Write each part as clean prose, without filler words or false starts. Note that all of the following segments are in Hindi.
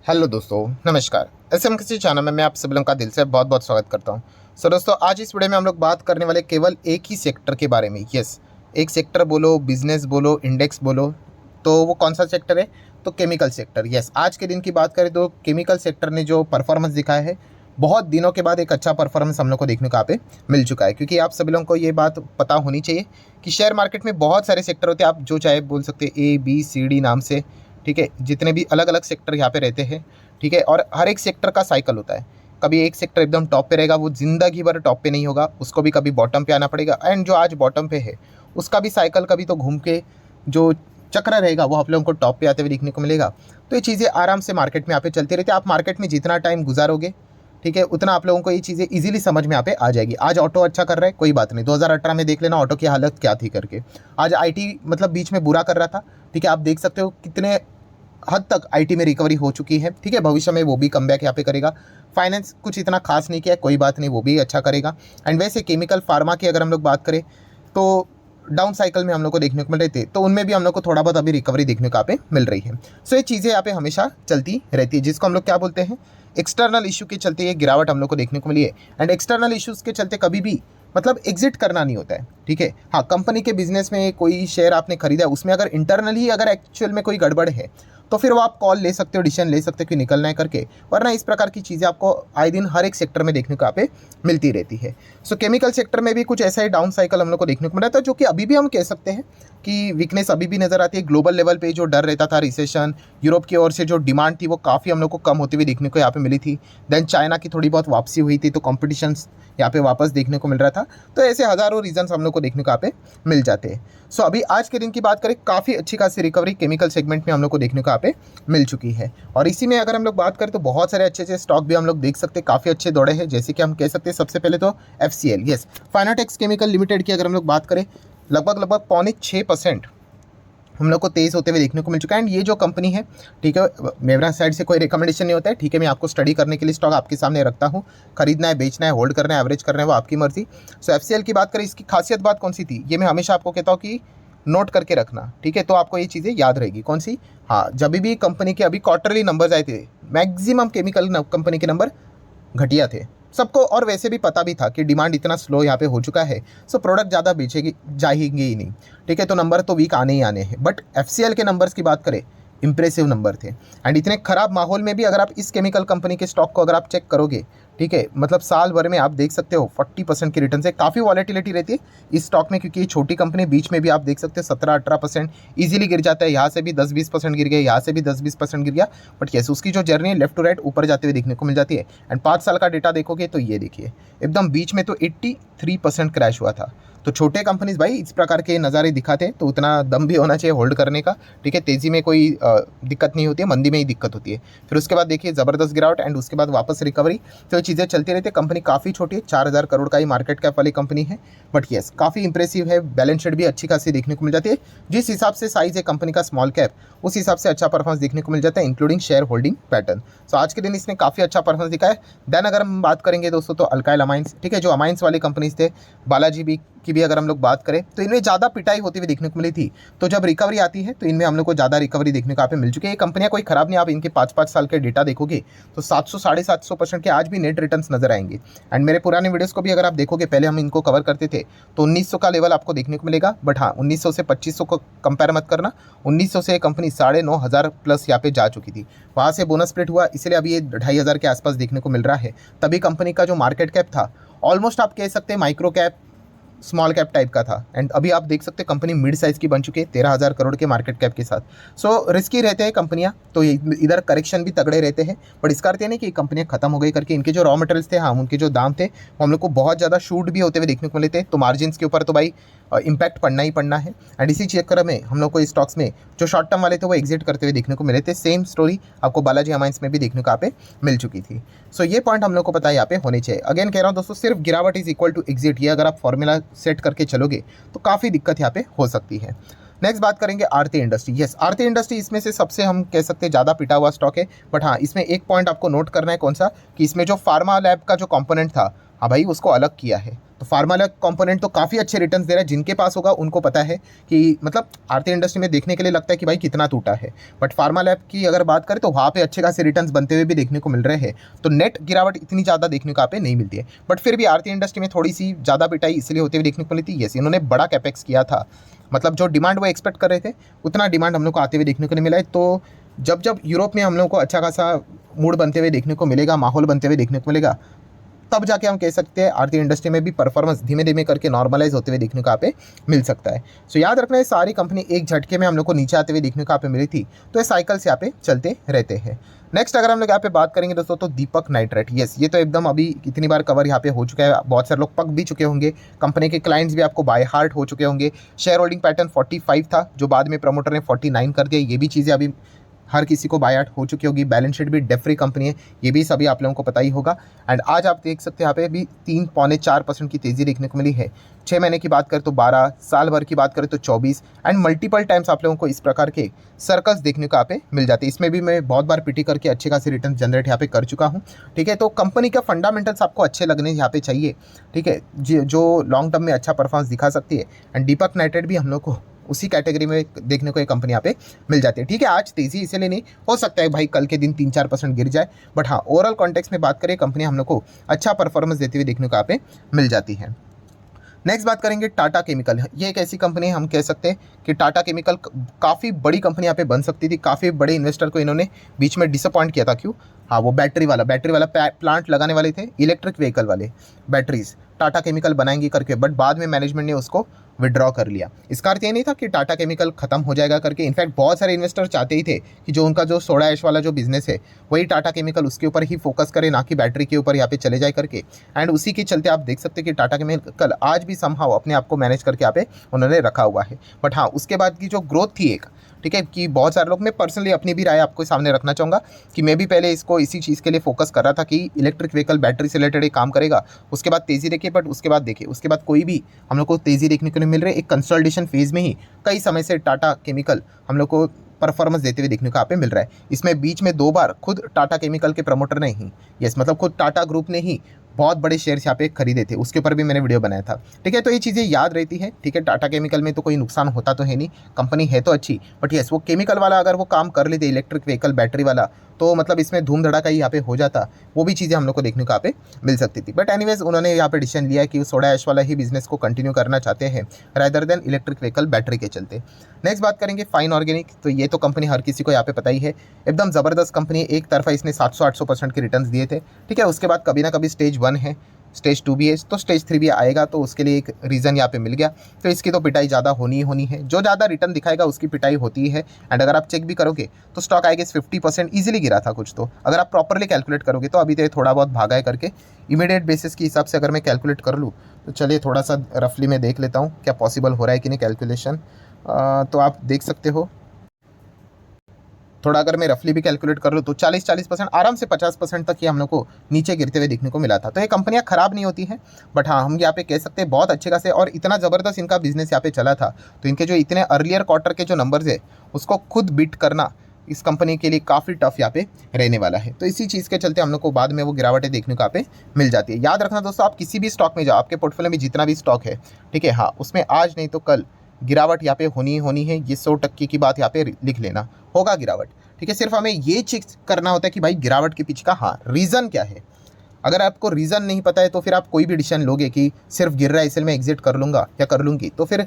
हेलो दोस्तों, नमस्कार। एसएमकेसी चैनल में मैं आप सभी लोगों का दिल से बहुत बहुत स्वागत करता हूं। दोस्तों, आज इस वीडियो में हम लोग बात करने वाले केवल एक ही सेक्टर के बारे में। यस, एक सेक्टर बोलो, बिजनेस बोलो, इंडेक्स बोलो, तो वो कौन सा सेक्टर है? तो केमिकल सेक्टर। यस, आज के दिन की बात करें तो केमिकल सेक्टर ने जो परफॉर्मेंस दिखाया है, बहुत दिनों के बाद एक अच्छा परफॉर्मेंस हम लोग को देखने को यहाँ पे मिल चुका है। क्योंकि आप सभी लोगों को ये बात पता होनी चाहिए कि शेयर मार्केट में बहुत सारे सेक्टर होते हैं, आप जो चाहे बोल सकते हैं, A B C D नाम से। ठीक है, जितने भी अलग अलग सेक्टर यहाँ पे रहते हैं। ठीक है, और हर एक सेक्टर का साइकिल होता है। कभी एक सेक्टर एकदम टॉप पे रहेगा, वो ज़िंदगी भर टॉप पे नहीं होगा, उसको भी कभी बॉटम पे आना पड़ेगा। एंड जो आज बॉटम पे है, उसका भी साइकिल कभी तो घूम के जो चक्र रहेगा वो आप लोगों को टॉप पे आते हुए देखने को मिलेगा। तो ये चीज़ें आराम से मार्केट में यहाँ पे चलती रहती है। आप मार्केट में जितना टाइम गुजारोगे, ठीक है, उतना आप लोगों को ये चीज़ें इजीली समझ में यहाँ पे आ जाएगी। आज ऑटो अच्छा कर रहा है, कोई बात नहीं, 2018 में देख लेना ऑटो की हालत क्या थी करके। आज आईटी मतलब बीच में बुरा कर रहा था। ठीक है, आप देख सकते हो कितने हद तक आईटी में रिकवरी हो चुकी है। ठीक है, भविष्य में वो भी कमबैक यहाँ पे करेगा। फाइनेंस कुछ इतना खास नहीं किया है, कोई बात नहीं, वो भी अच्छा करेगा। एंड वैसे केमिकल फार्मा की अगर हम लोग बात करें तो डाउन साइकिल में हम लोग को देखने को मिल रहे थे, तो उनमें भी हम लोग को थोड़ा बहुत अभी रिकवरी देखने को यहाँ पे मिल रही है। सो ये चीज़ें यहाँ पे हमेशा चलती रहती है, जिसको हम लोग क्या बोलते हैं, एक्सटर्नल इशू के चलते ये गिरावट हम लोग को देखने को मिली है। एंड एक्सटर्नल इशूज़ के चलते कभी भी मतलब एग्जिट करना नहीं होता है। ठीक है, हाँ, कंपनी के बिजनेस में कोई शेयर आपने खरीदा है, उसमें अगर इंटरनली अगर एक्चुअल में कोई गड़बड़ है, तो फिर वो आप कॉल ले सकते हो, डिसीजन ले सकते हो कि निकलना है करके। वरना इस प्रकार की चीज़ें आपको आए दिन हर एक सेक्टर में देखने को यहाँ पे मिलती रहती है। सो केमिकल सेक्टर में भी कुछ ऐसा ही डाउन साइकिल हम लोग को देखने को मिला था, जो कि अभी भी हम कह सकते हैं कि वीकनेस अभी भी नजर आती है। ग्लोबल लेवल पे जो डर रहता था रिसेशन, यूरोप की ओर से जो डिमांड थी वो काफ़ी हम लोग को कम होती हुई देखने को यहाँ पे मिली थी। देन चाइना की थोड़ी बहुत वापसी हुई थी, तो कॉम्पिटिशन यहाँ पे वापस देखने को मिल रहा था। तो ऐसे हज़ारों रीजन्स हम लोग को देखने को यहाँ पे मिल जाते हैं। सो अभी आज के दिन की बात करें, काफ़ी अच्छी खासी रिकवरी केमिकल सेगमेंट में हम लोग को देखने को यहाँ पे मिल चुकी है। और इसी में अगर हम लोग बात करें तो बहुत सारे अच्छे अच्छे स्टॉक भी हम लोग देख सकते हैं, काफ़ी अच्छे दौड़े हैं। जैसे कि हम कह सकते हैं सबसे पहले तो FCL, यस, फाइनाटेक्स केमिकल लिमिटेड की अगर हम लोग बात करें, लगभग 5.6% हम लोग को तेज़ होते हुए देखने को मिल चुका है। एंड ये जो कंपनी है, ठीक है, मेरा साइड से कोई रिकमेंडेशन नहीं होता है। ठीक है, मैं आपको स्टडी करने के लिए स्टॉक आपके सामने रखता हूँ। खरीदना है, बेचना है, होल्ड करना है, एवरेज करना है, वो आपकी मर्जी। सो FCL की बात करें, इसकी खासियत बात कौन सी थी, ये मैं हमेशा आपको कहता हूँ कि नोट करके रखना। ठीक है, तो आपको ये चीज़ें याद रहेगी। कौन सी? हाँ, जब भी कंपनी के अभी क्वार्टरली नंबर्स आए थे, मैक्सिमम केमिकल कंपनी के नंबर घटिया थे सबको। और वैसे भी पता भी था कि डिमांड इतना स्लो यहाँ पे हो चुका है, सो प्रोडक्ट ज़्यादा बेचेगी जाएंगे ही नहीं। ठीक है, तो नंबर तो वीक आने ही आने हैं। बट FCL के नंबर्स की बात करें, इंप्रेसिव नंबर थे। एंड इतने खराब माहौल में भी अगर आप इस केमिकल कंपनी के स्टॉक को अगर आप चेक करोगे, ठीक है, मतलब साल भर में आप देख सकते हो 40% की रिटर्न से काफ़ी वॉलेटिलिटी रहती है इस स्टॉक में। क्योंकि ये छोटी कंपनी, बीच में भी आप देख सकते हो 17-18% ईजिली गिर जाता है। यहाँ से भी 10-20% गिर गया, यहाँ से भी 10-20% गिर गया। बट यस, उसकी जो जर्नी है लेफ्ट टू राइट ऊपर जाते हुए देखने को मिल जाती है। एंड 5 साल का डेटा देखोगे तो ये देखिए, एकदम बीच में तो 83% क्रैश हुआ था। तो छोटे कंपनीज भाई इस प्रकार के नज़ारे दिखाते हैं, तो उतना दम भी होना चाहिए होल्ड करने का। ठीक है, तेज़ी में कोई दिक्कत नहीं होती है, मंदी में ही दिक्कत होती है। फिर उसके बाद देखिए ज़बरदस्त गिरावट, एंड उसके बाद वापस रिकवरी। तो ये चीज़ें चलती रहती है। कंपनी काफ़ी छोटी है, 4,000 करोड़ का ही मार्केट कैप वाली कंपनी है। बट येस, काफ़ी इंप्रेसिव है। बैलेंस शीट भी अच्छी खासी देखने को मिल जाती है। जिस हिसाब से साइज़ है कंपनी का स्मॉल कैप, उस हिसाब से अच्छा परफॉर्मेंस देखने को मिल जाता है, इंक्लूडिंग शेयर होल्डिंग पैटर्न। सो आज के दिन इसने काफ़ी अच्छा परफॉर्मेंस दिखाया है। देन अगर हम बात करेंगे दोस्तों, तो अल्काइल अमाइंस, ठीक है, जो अमाइंस वाली कंपनीज थे, बालाजी भी की भी अगर हम लोग बात करें, तो इनमें ज़्यादा पिटाई होती हुई देखने को मिली थी। तो जब रिकवरी आती है तो इनमें हम लोग को ज़्यादा रिकवरी देखने को यहाँ पे मिल चुकी है। ये कंपनियाँ कोई खराब नहीं, आप इनके 5-5 साल के डेटा देखोगे तो 700-750% के आज भी नेट रिटर्न्स नजर आएंगे। एंड मेरे पुराने वीडियोस को भी अगर आप देखोगे, पहले हम इनको कवर करते थे तो 1900 का लेवल आपको देखने को मिलेगा। बट हाँ, 1900 से 2500 को कंपेयर मत करना। 1900 से कंपनी 9,500 प्लस यहाँ पे जा चुकी थी। वहाँ से बोनस स्प्लिट हुआ, इसलिए अभी ये 2,500 के आसपास देखने को मिल रहा है। तभी कंपनी का जो मार्केट कैप था, ऑलमोस्ट आप कह सकते हैं micro cap small cap type का था। एंड अभी आप देख सकते हैं कंपनी मिड साइज़ की बन चुकी है 13,000 करोड़ के मार्केट कैप के साथ। सो रिस्की रहते हैं कंपनियां, तो इधर करेक्शन भी तगड़े रहते हैं। बट इसका अर्थ नहीं कि कंपनियां खत्म हो गई करके। इनके जो रॉ मटेरियल्स थे, हाँ, उनके जो दाम थे वो हम लोग को बहुत ज़्यादा शूट भी होते हुए देखने को मिले थे। तो मार्जिन के ऊपर तो भाई इम्पैक्ट पड़ना ही पड़ना है। एंड इसी चक्कर में हम लोग को स्टॉक्स में जो शॉर्ट टर्म वाले थे वो एग्जिट करते हुए देखने को मिले थे। सेम स्टोरी आपको बालाजी अमाइंस में भी देखने को यहाँ पे मिल चुकी थी। सो ये पॉइंट हम लोग को पता है यहाँ पे होने चाहिए। अगेन कह रहा हूँ दोस्तों, सिर्फ गिरावट इज इक्वल टू एग्जिट, ये अगर आप फॉर्मूला सेट करके चलोगे तो काफ़ी दिक्कत यहाँ पे हो सकती है। नेक्स्ट बात करेंगे आरती इंडस्ट्री। यस, आरती इंडस्ट्री इसमें से सबसे हम कह सकते हैं ज़्यादा पिटा हुआ स्टॉक है। बट हाँ, इसमें एक पॉइंट आपको नोट करना है, कौन सा, कि इसमें जो फार्मा लैब का जो कंपोनेंट था, हाँ भाई, उसको अलग किया है। तो फार्मा अलग कंपोनेंट तो काफ़ी अच्छे रिटर्न्स दे रहा है, जिनके पास होगा उनको पता है कि मतलब आरती इंडस्ट्री में देखने के लिए लगता है कि भाई कितना टूटा है, बट फार्मा लैब की अगर बात करें तो वहाँ पे अच्छे खासे रिटर्न्स बनते हुए भी देखने को मिल रहे हैं। तो नेट गिरावट इतनी ज़्यादा देखने को यहाँ पे नहीं मिलती है, बट फिर भी आरती इंडस्ट्री में थोड़ी सी ज़्यादा पिटाई इसलिए होते हुए देखने को मिलती है। यस, इन्होंने बड़ा कैपेक्स किया था, मतलब जो डिमांड वो एक्सपेक्ट कर रहे थे उतना डिमांड हम लोग को आते हुए देखने को नहीं मिला है। तो जब जब यूरोप में हम लोग को अच्छा खासा मूड बनते हुए देखने को मिलेगा, माहौल बनते हुए देखने को मिलेगा, तब जाके हम कह सकते हैं आरती इंडस्ट्री में भी परफॉर्मेंस धीमे धीमे करके नॉर्मलाइज होते हुए देखने को यहाँ पे मिल सकता है। सो याद रखना है, सारी कंपनी एक झटके में हम लोग को नीचे आते हुए देखने को यहाँ पे मिली थी, तो ये साइकिल्स यहाँ पे चलते रहते हैं। नेक्स्ट अगर हम लोग यहाँ पे बात करेंगे दोस्तों, तो दीपक नाइट्रेट। यस, ये तो एकदम अभी कितनी बार कवर यहाँ पे हो चुका है, बहुत सारे लोग पक भी चुके होंगे, कंपनी के क्लाइंट्स भी आपको बाय हार्ट हो चुके होंगे। शेयर होल्डिंग पैटर्न 45 था, जो बाद में प्रमोटर ने 49 कर दिया। ये भी चीज़ें अभी हर किसी को बाय आउट हो चुकी होगी। बैलेंस शीट भी डेट फ्री कंपनी है, ये भी सभी आप लोगों को पता ही होगा। एंड आज आप देख सकते हैं यहाँ पे भी 3.4% की तेज़ी देखने को मिली है। 6 महीने की बात करें तो 12, साल भर की बात करें तो 24, एंड मल्टीपल टाइम्स आप लोगों को इस प्रकार के सर्कल्स देखने को यहाँ पे मिल जाते हैं। इसमें भी मैं बहुत बार पीटी करके अच्छे खासे रिटर्न जनरेट यहाँ पे कर चुका हूँ। ठीक है, तो कंपनी का फंडामेंटल्स आपको अच्छे लगने यहाँ पे चाहिए। ठीक है, जो लॉन्ग टर्म में अच्छा परफॉर्मेंस दिखा सकती है, एंड दीपक नाइट्रेट भी हम लोग को उसी कैटेगरी में देखने को एक कंपनी यहाँ पे मिल जाती है। ठीक है, आज तेज़ी इसलिए नहीं, हो सकता है भाई कल के दिन 3-4% गिर जाए, बट हाँ ओवरऑल कॉन्टेक्स्ट में बात करें, कंपनी हम लोग को अच्छा परफॉर्मेंस देते हुए देखने को यहाँ पे मिल जाती है। नेक्स्ट बात करेंगे टाटा केमिकल। ये एक ऐसी कंपनी हम कह सकते हैं कि टाटा केमिकल काफ़ी बड़ी कंपनी यहाँ पे बन सकती थी। काफ़ी बड़े इन्वेस्टर को इन्होंने बीच में डिसअपॉइंट किया था। क्यों? हाँ, वो बैटरी वाला प्लांट लगाने वाले थे, इलेक्ट्रिक व्हीकल वाले बैटरीज टाटा केमिकल बनाएंगी करके, बट बाद में मैनेजमेंट ने उसको विड्रॉ कर लिया। इसका अर्थ ये नहीं था कि टाटा केमिकल खत्म हो जाएगा करके। इनफैक्ट बहुत सारे इन्वेस्टर चाहते ही थे कि जो उनका जो सोडा ऐश वाला जो बिजनेस है वही टाटा केमिकल उसके ऊपर ही फोकस करे, ना कि बैटरी के ऊपर यहाँ पे चले जाए करके। एंड उसी के चलते आप देख सकते हैं कि टाटा केमिकल आज भी समहाउ अपने आप को मैनेज करके यहाँ पे उन्होंने रखा हुआ है। बट हाँ, उसके बाद की जो ग्रोथ थी एक, ठीक है, कि बहुत सारे लोग, मैं पर्सनली अपनी भी राय आपको सामने रखना चाहूँगा कि मैं भी पहले इसको इसी चीज़ के लिए फोकस कर रहा था कि इलेक्ट्रिक व्हीकल बैटरी से रिलेटेड एक काम करेगा, उसके बाद तेज़ी देखिए, बट उसके बाद कोई भी हम लोग को तेज़ी देखने को नहीं मिल रही। एक कंसोलिडेशन फेज में ही कई समय से टाटा केमिकल हम लोग को परफॉर्मेंस देते हुए देखने को यहाँ पे मिल रहा है। इसमें बीच में 2 बार खुद टाटा केमिकल के प्रमोटर ने ही, यस मतलब खुद टाटा ग्रुप ने ही बहुत बड़े शेयर्स यहाँ पे खरीदे थे, उसके ऊपर भी मैंने वीडियो बनाया था। ठीक है, तो ये चीज़ें याद रहती है। ठीक है, टाटा केमिकल में तो कोई नुकसान होता तो है नहीं, कंपनी है तो अच्छी, बट यस वो केमिकल वाला अगर वो काम कर लेते, इलेक्ट्रिक व्हीकल बैटरी वाला, तो मतलब इसमें धूम धड़ाका ही यहाँ पे हो जाता। वो भी चीज़ें हम लोग को देखने को यहाँ पे मिल सकती थी। बट एनीवेज उन्होंने यहाँ पे डिसीजन लिया कि सोडा ऐश वाला ही बिजनेस को कंटिन्यू करना चाहते हैं rather than electric vehicle battery के चलते। नेक्स्ट बात करेंगे फाइन ऑर्गेनिक। तो ये तो कंपनी हर किसी को यहाँ पे पता ही है, एकदम ज़बरदस्त कंपनी। एक तरफा इसने 700-800% के रिटर्न्स दिए थे। ठीक है, उसके बाद कभी ना कभी स्टेज 1 है, स्टेज 2 भी है, तो स्टेज 3 भी आएगा, तो उसके लिए एक रीज़न यहाँ पे मिल गया। तो इसकी तो पिटाई ज़्यादा होनी है, जो ज़्यादा रिटर्न दिखाएगा उसकी पिटाई होती है। एंड अगर आप चेक भी करोगे तो स्टॉक आई गेस 50% ईजिली गिरा था कुछ। तो अगर आप प्रॉपरली कैलकुलेट करोगे तो अभी तो थोड़ा बहुत भागा है करके, इमीडिएट बेसिस के हिसाब से अगर मैं कैलकुलेट कर लूँ तो चलिए थोड़ा सा रफली मैं देख लेता हूँ क्या पॉसिबल हो रहा है कि नहीं कैलकुलेशन। तो आप देख सकते हो, थोड़ा अगर मैं रफली भी कैलकुलेट कर लूँ तो 40% आराम से 50% तक ही हम लोग को नीचे गिरते हुए देखने को मिला था। तो ये कंपनियां खराब नहीं होती हैं, बट हाँ हम यहाँ पे कह सकते हैं बहुत अच्छे खासे, और इतना ज़बरदस्त इनका बिजनेस यहाँ पे चला था। तो इनके जो इतने अर्लियर क्वार्टर के जो नंबर्स है उसको खुद बीट करना इस कंपनी के लिए काफ़ी टफ यहाँ पे रहने वाला है। तो इसी चीज़ के चलते हम लोग को बाद में वो गिरावटें देखने को यहाँ पे मिल जाती है। याद रखना दोस्तों, आप किसी भी स्टॉक में जाओ, आपके पोर्टफोलियो में जितना भी स्टॉक है, ठीक है, हाँ उसमें आज नहीं तो कल गिरावट यहाँ पे होनी है। ये 100% की बात यहाँ पे लिख लेना, होगा गिरावट। ठीक है, सिर्फ हमें ये चेक करना होता है कि भाई गिरावट के पीछे का हाँ रीज़न क्या है। अगर आपको रीज़न नहीं पता है तो फिर आप कोई भी डिसीजन लोगे कि सिर्फ गिर रहा है इसलिए मैं एग्जिट कर लूँगा या कर लूँगी, तो फिर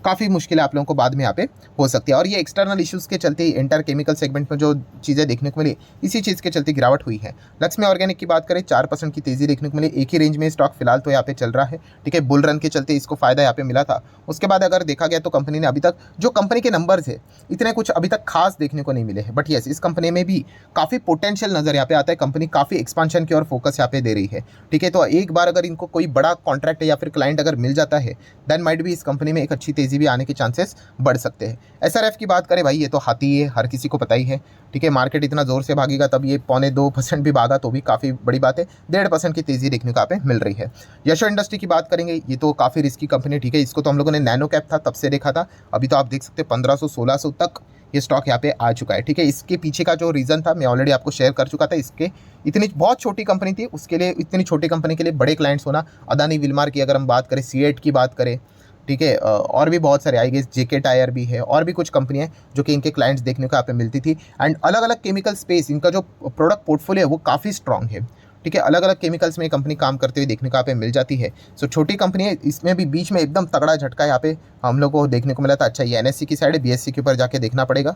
काफ़ी मुश्किल आप लोगों को बाद में यहाँ पे हो सकती है। और ये एक्सटर्नल इश्यूज़ के चलते ही एंटायर केमिकल सेगमेंट में जो चीज़ें देखने को मिली, इसी चीज़ के चलते गिरावट हुई है। लक्ष्मी ऑर्गेनिक की बात करें 4% की तेज़ी देखने को मिली। एक ही रेंज में स्टॉक फिलहाल तो यहाँ पे चल रहा है। ठीक है, बुल रन के चलते इसको फ़ायदा यहाँ पे मिला था। उसके बाद अगर देखा गया तो कंपनी ने अभी तक जो कंपनी के नंबर्स है इतने कुछ अभी तक खास देखने को नहीं मिले हैं। बट यस, इस कंपनी में भी काफ़ी पोटेंशियल नज़र यहाँ पे आता है। कंपनी काफ़ी एक्सपांशन की ओर फोकस यहाँ पे दे रही है। ठीक है, तो एक बार अगर इनको कोई बड़ा कॉन्ट्रैक्ट या फिर क्लाइंट अगर मिल जाता है, देन माइट भी इस कंपनी में एक अच्छी तेज़ी भी आने के चांसेस बढ़ सकते हैं। एसआरएफ की बात करें भाई, ये तो हाथी है, हर किसी को पता ही है। ठीक है, मार्केट इतना जोर से भागेगा तब ये 0.25% भी भागा तो भी काफ़ी बड़ी बात है। 1.5% की तेज़ी देखने को यहाँ पे मिल रही है। यशो इंडस्ट्री की बात करेंगे, ये तो काफ़ी रिस्की कंपनी। ठीक है, इसको तो हम लोगों ने नैनो कैप था तब से देखा था, अभी तो आप देख सकते हैं 1500-1600 तक ये स्टॉक यहाँ पे आ चुका है। ठीक है, इसके पीछे का जो रीज़न था मैं ऑलरेडी आपको शेयर कर चुका था। इसके इतनी बहुत छोटी कंपनी थी, उसके लिए इतनी छोटी कंपनी के लिए बड़े क्लाइंट्स होना, अदानी विल्मार की अगर हम बात करें, सीएट की बात करें, ठीक है, और भी बहुत सारे आई गेस जेके टायर भी है, और भी कुछ कंपनियां जो कि इनके क्लाइंट्स देखने को यहाँ पे मिलती थी। एंड अलग अलग केमिकल स्पेस, इनका जो प्रोडक्ट पोर्टफोलियो है वो काफ़ी स्ट्रॉन्ग है। ठीक है, अलग अलग केमिकल्स में कंपनी काम करते हुए देखने को यहाँ पे मिल जाती है। सो छोटी कंपनी है, इसमें भी बीच में एकदम तगड़ा झटका यहाँ पे हम लोग को देखने को मिला था। अच्छा, ये एनएससी की साइड है, बीएससी के ऊपर जाके देखना पड़ेगा।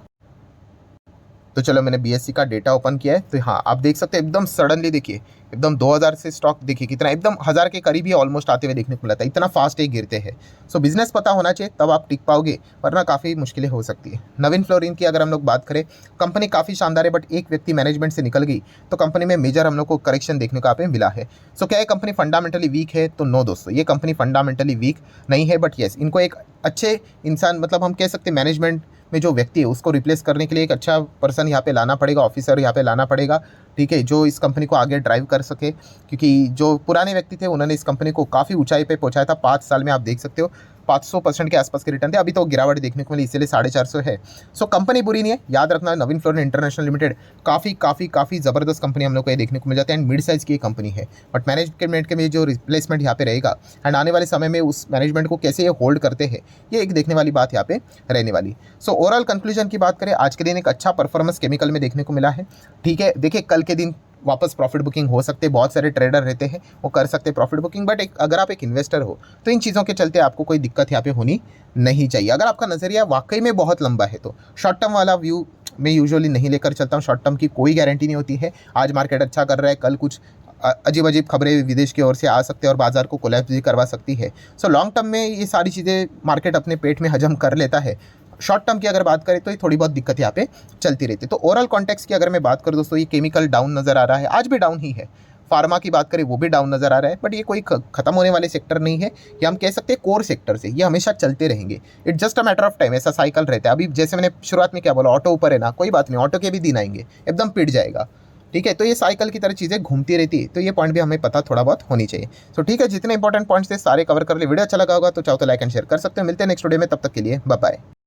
तो चलो मैंने बीएससी का डेटा ओपन किया है, तो हाँ आप देख सकते हैं एकदम सडनली देखिए, एकदम 2000 से स्टॉक देखिए कितना एकदम 1000 के करीब ही ऑलमोस्ट आते हुए देखने को मिला था। इतना फास्ट ही गिरते हैं। सो बिजनेस पता होना चाहिए तब आप टिक पाओगे, वरना काफ़ी मुश्किलें हो सकती है। नवीन फ्लोरिन की अगर हम लोग बात करें, कंपनी काफ़ी शानदार है, बट एक व्यक्ति मैनेजमेंट से निकल गई तो कंपनी में मेजर हम लोग को करेक्शन देखने को यहाँ पे मिला है। सो क्या ये कंपनी फंडामेंटली वीक है? तो नो दोस्तों, ये कंपनी फंडामेंटली वीक नहीं है, बट येस इनको एक अच्छे इंसान, मतलब हम कह सकते हैं मैनेजमेंट में जो व्यक्ति है उसको रिप्लेस करने के लिए एक अच्छा पर्सन यहाँ पे लाना पड़ेगा, ऑफिसर यहाँ पे लाना पड़ेगा। ठीक है, जो इस कंपनी को आगे ड्राइव कर सके, क्योंकि जो पुराने व्यक्ति थे उन्होंने इस कंपनी को काफ़ी ऊंचाई पे पहुंचाया था। 5 साल में आप देख सकते हो 500% के आसपास के रिटर्न थे। अभी तो गिरावट देखने को मिली, इसलिए 450 है। सो कंपनी बुरी नहीं है, याद रखना। नवीन फ्लोरिन इंटरनेशनल लिमिटेड काफ़ी ज़बरदस्त कंपनी हम लोग को ये देखने को मिल जाती है, एंड मिड साइज़ की कंपनी है। बट मैनेजमेंट के में जो रिप्लेसमेंट यहाँ पे रहेगा, एंड आने वाले समय में उस मैनेजमेंट को कैसे ये होल्ड करते हैं, ये एक देखने वाली बात यहाँ पे रहने वाली। सो ओवरऑल कंक्लूजन की बात करें, आज के दिन एक अच्छा परफॉर्मेंस केमिकल में देखने को मिला है। ठीक है, देखिए कल के दिन वापस प्रॉफिट बुकिंग हो सकते हैं, बहुत सारे ट्रेडर रहते हैं वो कर सकते हैं प्रॉफिट बुकिंग, बट अगर आप एक इन्वेस्टर हो तो इन चीज़ों के चलते आपको कोई दिक्कत यहाँ पे होनी नहीं चाहिए। अगर आपका नज़रिया वाकई में बहुत लंबा है तो शॉर्ट टर्म वाला व्यू मैं यूजुअली नहीं लेकर चलता हूँ। शॉर्ट टर्म की कोई गारंटी नहीं होती है। आज मार्केट अच्छा कर रहा है, कल कुछ अजीब अजीब खबरें विदेश की ओर से आ सकते हैं और बाजार को कोलैप्स भी करवा सकती है। सो लॉन्ग टर्म में ये सारी चीज़ें मार्केट अपने पेट में हजम कर लेता है। शॉर्ट टर्म की अगर बात करें तो ये थोड़ी बहुत दिक्कत यहाँ पे चलती रहती है। तो ओवरऑल कॉन्टेक्स्ट की अगर मैं बात करूँ दोस्तों, ये केमिकल डाउन नज़र आ रहा है, आज भी डाउन ही है। फार्मा की बात करें वो भी डाउन नज़र आ रहा है, बट ये कोई खत्म होने वाले सेक्टर नहीं है। ये हम कह सकते हैं कोर सेक्टर से ये हमेशा चलते रहेंगे। It's just a matter of time, ऐसा साइकिल रहता है। अभी जैसे मैंने शुरुआत में क्या बोला, ऑटो ऊपर है ना, कोई बात नहीं, ऑटो के भी दिन आएंगे, एकदम पिट जाएगा। ठीक है, तो ये साइकिल की तरह चीज़ें घूमती रहती है, तो ये पॉइंट भी हमें पता थोड़ा बहुत होनी चाहिए। तो ठीक है, जितने इंपॉर्टेंट पॉइंट्स थे सारे कवर कर ले। वीडियो अच्छा लगा होगा तो चाहो तो लाइक एंड शेयर कर सकते हो। मिलते हैं नेक्स्ट वीडियो में, तब तक के लिए बाय बाय।